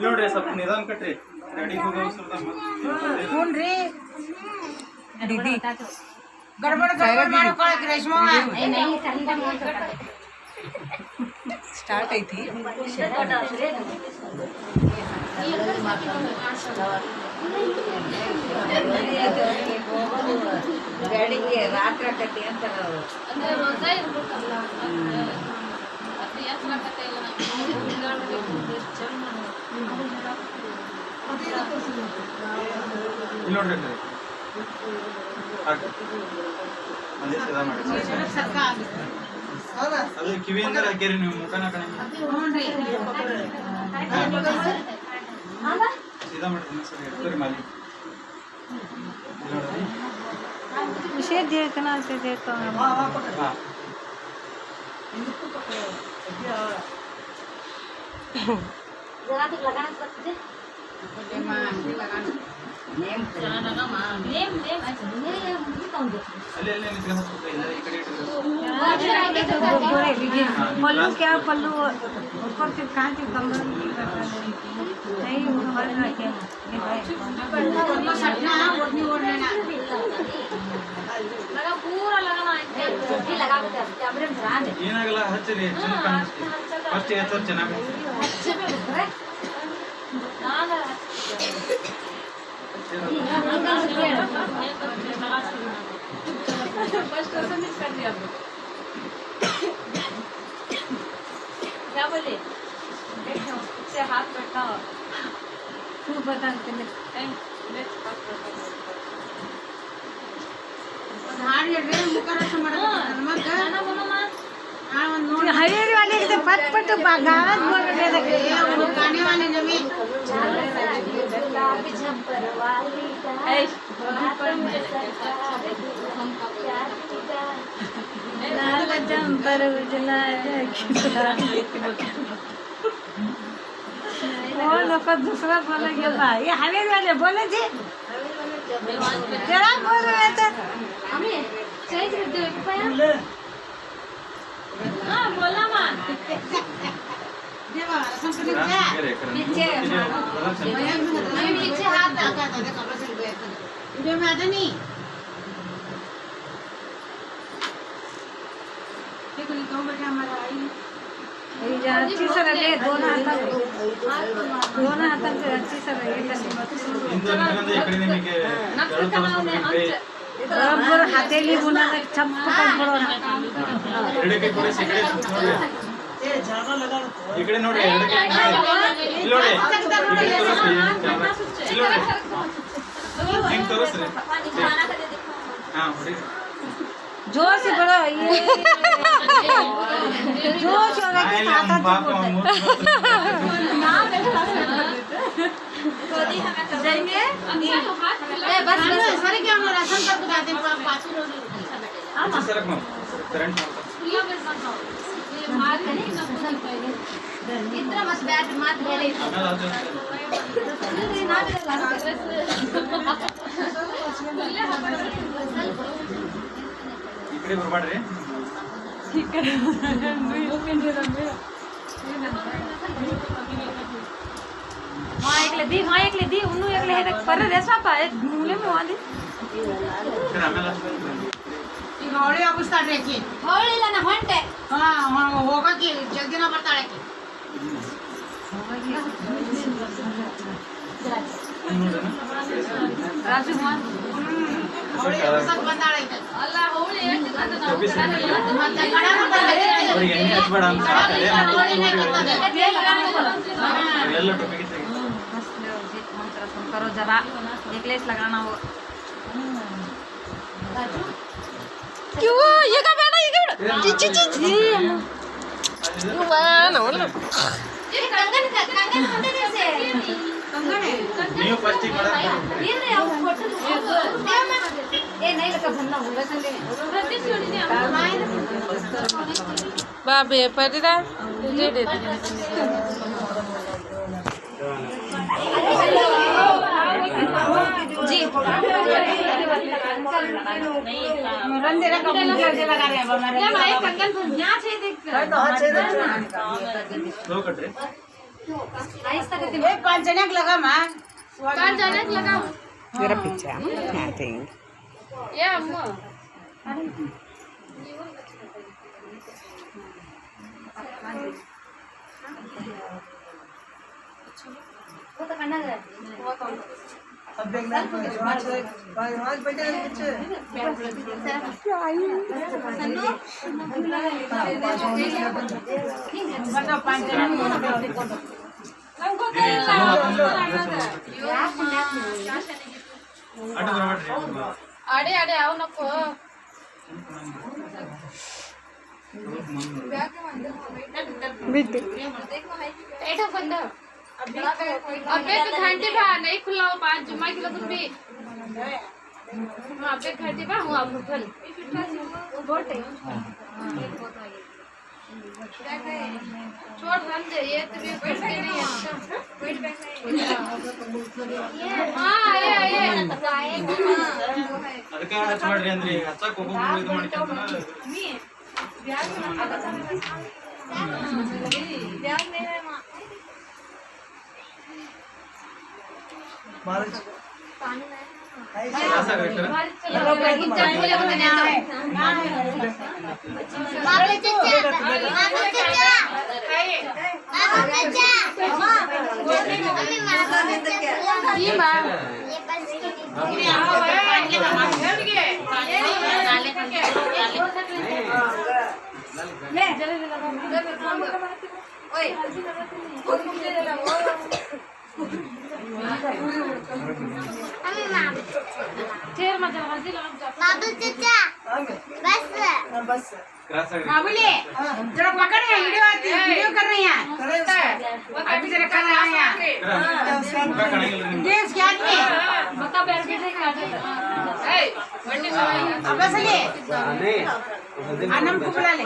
ನೋಡ್ರಿ ಸ್ವಲ್ಪ ನಿಧಾನ ಕಟ್ರಿ ಗಾಡಿ ಹ್ಞೂನ್ರಿ ಗಡ್ಬಡ ಮಾಡ್ಕೊಳಕ್ ರೇಷ್ಮಾ ಸ್ಟಾರ್ಟ್ ಐತಿ ಗಾಡಿಗೆ ರಾತ್ರಿ ಕಟ್ಟಿ ಅಂತಾರ ನೋಡ್ರಿ ಅದು ಕಿವಿಯಿಂದ ಹಾಕಿರಿ ನೀವು ಮುಖನ ಕಣೆ ಸೀದಾ ಮಾಡ್ತೀನಿ ಸರ್ ಇರ್ತೀರಿ ಮಾಲಿ विषय देखना से देखो लगाना सकते पल्लू क्या पल्लू ऊपर से कहाँ से कमर नहीं पूरा लगाना ಏನಾಗಲ್ಲ ಹಚ್ಚಿರಿ ಚೆನ್ನಾಗಿ ಕಾಣಿಸ್ತೀವಿ ಫಸ್ಟ್ ಹೆಚ್ಚು ಚೆನ್ನಾಗಿ क्या बोले से हाथ बैठाओ तू बता हरियर वाले के पट पट गावत बोल रहे गाने वाले जमीन झंपर वाली लाल जंपर उजला वो लोग दूसरा बोले के भाई हरियर वाले बोले थे जरा बोल रहे थे हमें सही से देख पाया हां बोला मां देवा संपत्ति नीचे हाथ डाका था कपड़ा से गया वीडियो में आता नहीं देखो ये दो बेटा हमारा आई ये अच्छी से लगे दोनों हाथ से अच्छी से लगे बराबर हाथेली बुना छप्पन बड़ो इकडे ನೋಡಿ ಇಲ್ಲಿ ನೋಡಿ ತೋರಿಸ್ರಿ ಹಾ ಹೊಡಿ जोर से बड़ो ये जोर से होगा कि जाएंगे बस सर क्या हम राशन कर बताते हैं पांच रोज अच्छा सर रखो करंट इतना बस बैट मत ले रही इकडे बरबाड्री माँ एकले दी उन्नु एकले है पर रेसा पा मूले में वाली फिर आमेला ಈಗ ಅವಳಿ ಅಬಸ್ತಾ ರೇಕಿ ಹೋಳಿಲ್ಲ ನಾ ಹೊಂಟೆ ಹಾ ಹೋಗಕ್ಕೆ ಜಲ್ದಿ ನಾ ಬರ್ತಾಳೆ राजू मान ಅವಳಿ ಅಬಸ್ತಾ ಬಂದಾಳೆ ಅಲ್ಲ ಹೋಳಿ ಎಷ್ಟು ಮತ್ತೆ ಕಡಾನ ಬಂದಿದೆ ಅವರಿಗೆ ಎಣ್ಣೆ ಹಚ್ಚಬೇಡ ಅಂತ ಅದೇ ಎಲ್ಲ ಟೊಪಿಗೆ ತೆಗಿ करो जरा नेकलेस लगाना हो क्यों ये का बेटा ये ची ची ची वाह ना ये कंगन होते कैसे कंगन है ನೀವು ಫಸ್ಟ್ ಈಗ ಮಾಡಬೇಕು ये नहीं आओ फोटो ए नहीं लगा भरना होगा संगे प्रैक्टिस होनी है बाबे परिदा दे दे जी रंदेरा का मुंह से लगा रहे हैं हमारे ये भाई कंगन यहाँ से देख दो कट्रे आइस तक ए 5 जणक लगा मां 5 जणक लगाओ जरा पीछे आई थिंक ये अम्मा वो तो करना है वो कौन अब देखना पांच बजे पीछे बंदा 5 जणक आडे आडे आओ नको बिट्टू एठो बंद अबे तो घंटे बा नहीं खुला 5 जुम्मा किलो कुछ भी अबे घंटे बा हूं अब उठल बोट है छोड़ हम दे ये तो भी बैठ के नहीं अच्छा हां आए ಅದಕ್ಕೆ ಹಚ್ಚ ಮಾಡ್ರಿ ಅಂದ್ರಿ ಹಚ್ಚಕ್ ಒಬ್ಬೊಬ್ರು ಇದು ಮಾಡ್ಕೊಂತಾನ महाराज ऐसा करते हैं ये मां चेयर मजा हल्दी लगा बाबू चाचा बस क्रॉस आगे बाबूले जरा पकड़ ये वीडियो कर रही हैं अभी जरा कर रहा है देश क्या आदमी बता बैठ के देख ए बंडी अब बस ले अनम को बुला ले